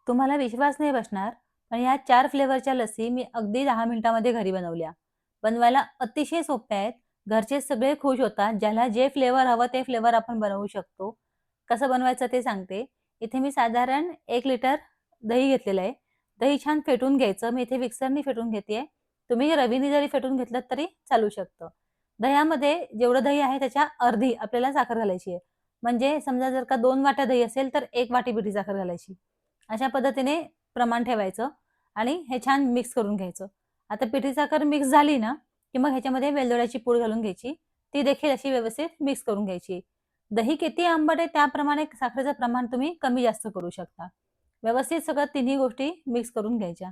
तुम्हाला विश्वास नाही बसणार, पण ह्या 4 फ्लेवरच्या लस्सी मी अगदी 10 मिनिटामध्ये घरी बनवल्या. बनवायला अतिशय सोप्या आहेत. घरचे सगळे खुश होतात. ज्याला जे फ्लेवर हवं ते फ्लेवर आपण बनवू शकतो. कसं बनवायचं ते सांगते. इथे मी साधारण 1 लिटर दही घेतलेलं आहे. दही छान फेटून घ्यायचं. मी इथे मिक्सरनी फेटून घेतेय. तुम्ही रवीने जरी फेटून घेतलत तरी चालू शकतं. दह्यामध्ये जेवढं दही आहे त्याच्या अर्धी आपल्याला साखर घालायची आहे. म्हणजे समजा जर का 2 वाट्या दही असेल तर 1 वाटी पिठी साखर घालायची. अशा पद्धतीने प्रमाण ठेवायचं आणि हे छान मिक्स करून घ्यायचं. आता पिठी साखर मिक्स झाली ना, की मग ह्याच्यामध्ये वेलदोड्याची पूड घालून घ्यायची. ती देखील अशी व्यवस्थित मिक्स करून घ्यायची. दही किती आंबट आहे त्याप्रमाणे साखरेचं प्रमाण तुम्ही कमी जास्त करू शकता. व्यवस्थित सगळं तिन्ही गोष्टी मिक्स करून घ्यायच्या.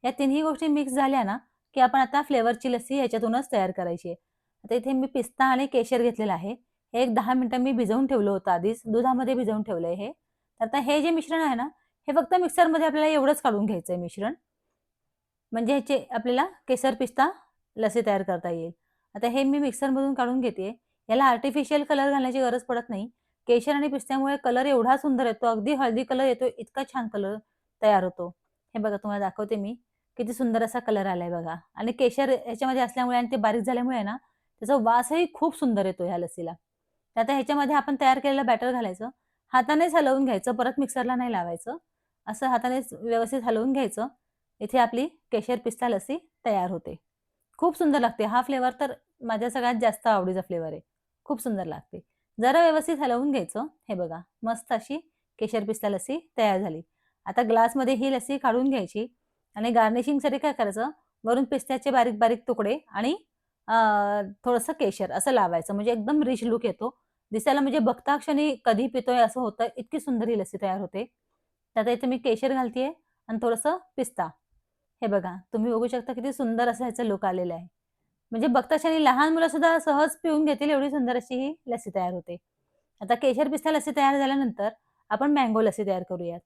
या तिन्ही गोष्टी मिक्स झाल्या ना, की आपण आता फ्लेवरची लस्सी ह्याच्यातूनच तयार करायची आहे. आता इथे मी पिस्ता आणि केशर घेतलेला आहे. हे एक 10 मिनिटं मी भिजवून ठेवलं होतं आधीच. दुधामध्ये भिजवून ठेवलंय हे. तर आता हे जे मिश्रण आहे ना, हे फक्त मिक्सरमध्ये आपल्याला एवढंच काढून घ्यायचंय मिश्रण. म्हणजे ह्याचे आपल्याला केसर पिस्ता लस्सी तयार करता येईल. आता हे मी मिक्सरमधून काढून घेतेय. याला आर्टिफिशियल कलर घालण्याची गरज पडत नाही. केशर आणि पिस्त्यामुळे कलर एवढा सुंदर येतो, अगदी हळदी कलर येतो, इतका छान कलर तयार होतो. हे बघा तुम्हाला दाखवते मी. किती सुंदर असा कलर आलाय बघा आणि केशर ह्याच्यामध्ये असल्यामुळे आणि ते बारीक झाल्यामुळे आहे ना, त्याचा वासही खूप सुंदर येतो ह्या लस्सीला. तर आता ह्याच्यामध्ये आपण तयार केलेलं बॅटर घालायचं. हातानेच हलवून घ्यायचं, परत मिक्सरला नाही लावायचं. असं हातानेच व्यवस्थित हलवून घ्यायचं. इथे आपली केशर पिस्ता लस्सी तयार होते. खूप सुंदर लागते. हा फ्लेवर तर माझ्या सगळ्यात जास्त आवडीचा फ्लेवर आहे. खूप सुंदर लागते. जरा व्यवस्थित हलवून घ्यायचं. हे बघा, मस्त अशी केशर पिस्ता लस्सी तयार झाली. आता ग्लासमध्ये ही लस्सी काढून घ्यायची आणि गार्निशिंगसाठी काय करायचं, वरून पिस्त्याचे बारीक-बारीक तुकडे आणि अ, थोडंसं केशर असं लावायचं. म्हणजे एकदम रिच लूक येतो. दिसायला म्हणजे बघता क्षणी कधी पितोय असं होतं. इतकी सुंदर ही लस्सी तयार होते. तर आता इथे मी केशर घालतीये आणि थोडंसं पिस्ता. हे बघा, तुम्ही बघू शकता किती सुंदर असं ह्याचं लूक आलेलं आहे. म्हणजे बघता क्षणी लहान मुलं सुद्धा सहज पिऊन घेतील एवढी सुंदर अशी ही लस्सी तयार होते. आता केशर पिस्ता लस्सी तयार झाल्यानंतर आपण मँगो लस्सी तयार करूयात.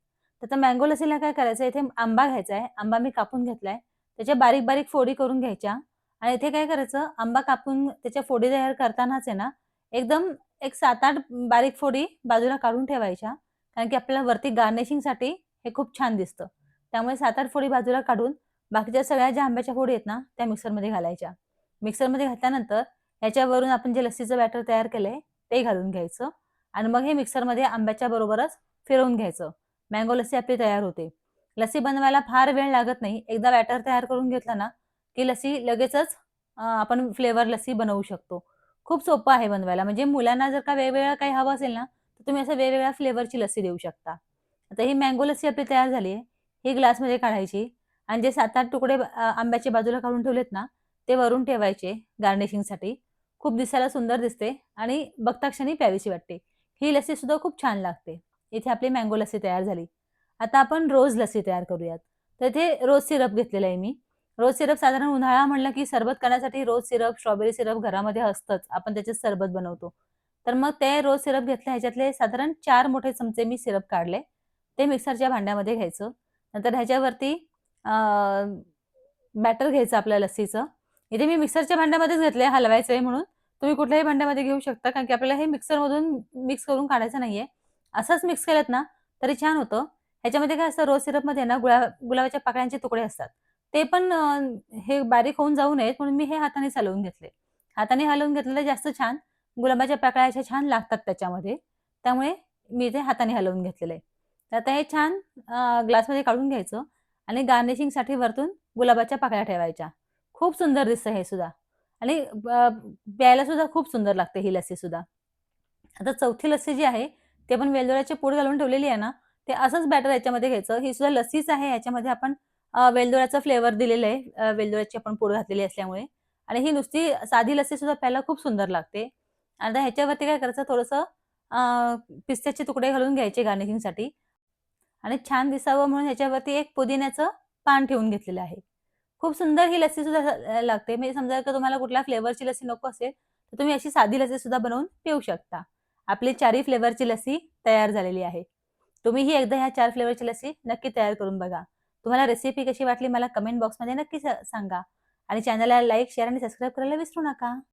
तर त्या मँगो लस्सीला काय करायचं, इथे आंबा घ्यायचा आहे. आंबा मी कापून घेतलाय. त्याच्या बारीक-बारीक फोडी करून घ्यायच्या आणि इथे काय करायचं, आंबा कापून त्याच्या फोडी तयार करतानाच आहे ना, एकदम एक 7-8 बारीक फोडी बाजूला काढून ठेवायच्या. कारण की आपल्याला वरती गार्निशिंगसाठी हे खूप छान दिसतं. त्यामुळे 7-8 फोडी बाजूला काढून बाकीच्या सगळ्या ज्या आंब्याच्या फोडी आहेत ना, त्या मिक्सरमध्ये घालायच्या. मिक्सरमध्ये घातल्यानंतर ह्याच्यावरून आपण जे लस्सीचं बॅटर तयार केलंय ते घालून घ्यायचं आणि मग हे मिक्सरमध्ये आंब्याच्या बरोबरच फिरवून घ्यायचं. मँगो लस्सी आपली तयार होते. लस्सी बनवायला फार वेळ लागत नाही. एकदा बॅटर तयार करून घेतलं ना, की लस्सी लगेचच आपण फ्लेवर लस्सी बनवू शकतो. खूप सोपं आहे बनवायला. म्हणजे मुलांना जर का वेगवेगळं काही हवं असेल ना, तर तुम्ही असं वेगवेगळ्या फ्लेवरची लस्सी देऊ शकता. आता ही मँगो लस्सी आपली तयार झाली आहे. ही ग्लासमध्ये काढायची आणि जे 7-8 तुकडे आंब्याचे बाजूला काढून ठेवलेत ना, ते वरून ठेवायचे गार्निशिंगसाठी. खूप दिसायला सुंदर दिसते आणि बघता क्षणी प्यावीशी वाटते. ही लस्सी सुद्धा खूप छान लागते. इथे आपली मँगो लस्सी तयार झाली. आता आपण रोज लस्सी तयार करूयात. तर इथे रोज सिरप घेतलेला आहे मी. रोज सिरप साधारण उन्हाळा म्हटलं की सरबत करण्यासाठी रोज सिरप, स्ट्रॉबेरी सिरप घरामध्ये असतंच. आपण त्याचे सरबत बनवतो. तर मग ते रोज सिरप घेतले ह्याच्यातले साधारण 4 मोठे चमचे मी सिरप काढले. ते मिक्सरच्या भांड्यामध्ये घ्यायचं. नंतर ह्याच्यावरती अ, बॅटर घ्यायचं आपल्या लस्सीचं. इथे मी मिक्सरच्या भांड्यामध्येच घेतलंय हलवायचंय म्हणून. तुम्ही कुठल्याही भांड्यामध्ये घेऊ शकता कारण की आपल्याला हे मिक्सरमधून मिक्स करून काढायचं नाहीये. असंच मिक्स केलत ना तरी छान होतं. ह्याच्यामध्ये काय असतं रोज सिरपमध्ये ना गुलाबाच्या पाकळ्यांचे तुकडे असतात. ते पण हे बारीक होऊन जाऊ नयेत म्हणून मी हे हातानेच हलवून घेतले. हाताने हलवून घेतलेलं जास्त छान. गुलाबाच्या पाकळ्या अशा छान लागतात त्याच्यामध्ये. त्यामुळे मी ते हाताने हलवून घेतलेलं आहे. तर आता हे छान ग्लासमध्ये काढून घ्यायचं आणि गार्निशिंगसाठी वरतून गुलाबाच्या पाकळ्या ठेवायच्या. खूप सुंदर दिसतं हे सुद्धा आणि प्यायला सुद्धा खूप सुंदर लागते ही लस्सी सुद्धा. आता चौथी लस्सी जी आहे, ते पण वेलदोड्याची पूड घालून ठेवलेली आहे ना, ते असंच बॅटर याच्यामध्ये घ्यायचं. ही सुद्धा लस्सीच आहे. याच्यामध्ये आपण वेलदोड्याचा फ्लेवर दिलेला आहे. वेलदोड्याची आपण पूड घातलेली असल्यामुळे आणि ही नुसती साधी लस्सी सुद्धा प्यायला खूप सुंदर लागते. आता ह्याच्यावरती काय करायचं थोडंसं पिस्त्याचे तुकडे घालून घ्यायचे गार्निशिंगसाठी आणि छान दिसावं म्हणून ह्याच्यावरती एक पुदिन्याचं पान ठेवून घेतलेलं आहे. खूप सुंदर ही लस्सी सुद्धा लागते. म्हणजे समजा जर तुम्हाला कुठल्या फ्लेवरची लस्सी नको असेल, तर तुम्ही अशी साधी लस्सी सुद्धा बनवून पिऊ शकता. आपली 4ही फ्लेवरची लस्सी तयार झालेली आहे. तुम्हीही एकदा ह्या 4 फ्लेवरची लस्सी नक्की तयार करून बघा. तुम्हाला रेसिपी कशी वाटली मला कमेंट बॉक्समध्ये नक्की सांगा आणि चॅनलला लाईक, शेअर आणि सबस्क्राईब करायला विसरू नका.